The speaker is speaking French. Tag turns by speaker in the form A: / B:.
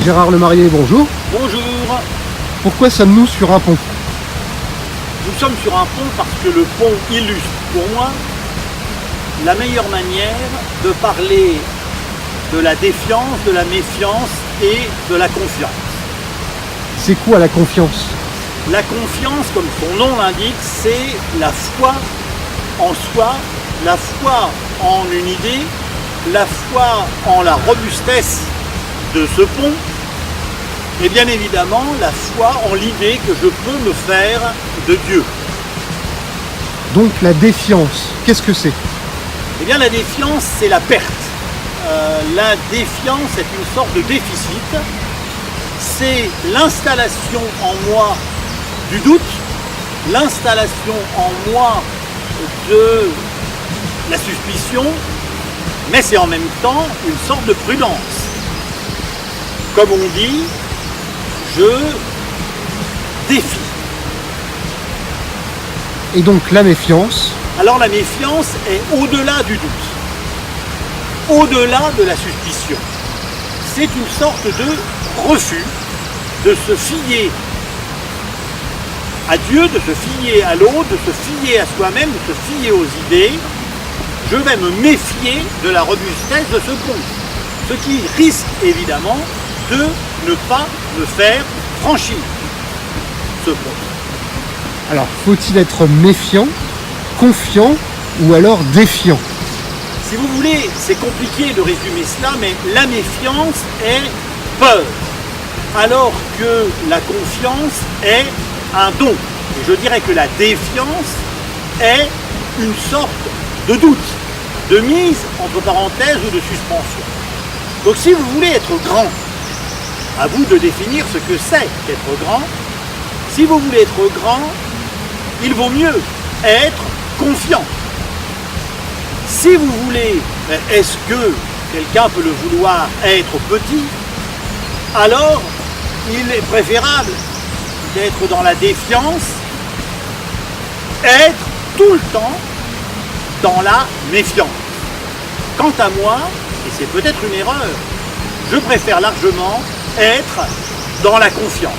A: Gérard Lemarié, bonjour.
B: Bonjour.
A: Pourquoi sommes-nous sur un pont?
B: Nous sommes sur un pont parce que le pont illustre pour moi la meilleure manière de parler de la défiance, de la méfiance et de la confiance.
A: C'est quoi la confiance?
B: La confiance, comme son nom l'indique, c'est la foi en soi, la foi en une idée, la foi en la robustesse de ce pont et bien évidemment la foi en l'idée que je peux me faire de Dieu.
A: Donc la défiance, qu'est-ce que c'est?
B: Eh bien la défiance, c'est la perte. La défiance est une sorte de déficit. C'est l'installation en moi du doute, l'installation en moi de la suspicion, mais c'est en même temps une sorte de prudence. Comme on dit, je défie.
A: Et donc la méfiance?
B: Alors la méfiance est au-delà du doute, au-delà de la suspicion. C'est une sorte de refus de se fier à Dieu, de se fier à l'autre, de se fier à soi-même, de se fier aux idées. Je vais me méfier de la robustesse de ce pont, ce qui risque évidemment de ne pas me faire franchir ce pont.
A: Alors faut-il être méfiant, confiant ou alors défiant?
B: Si vous voulez, c'est compliqué de résumer cela, mais la méfiance est peur, alors que la confiance est un don. Et je dirais que la défiance est une sorte de doute, de mise entre parenthèses ou de suspension. Donc si vous voulez être grand, à vous de définir ce que c'est qu'être grand. Si vous voulez être grand, il vaut mieux être confiant. Si vous voulez, est-ce que quelqu'un peut le vouloir, être petit, alors il est préférable d'être dans la défiance, être tout le temps dans la méfiance. Quant à moi, et c'est peut-être une erreur, je préfère largement être dans la confiance.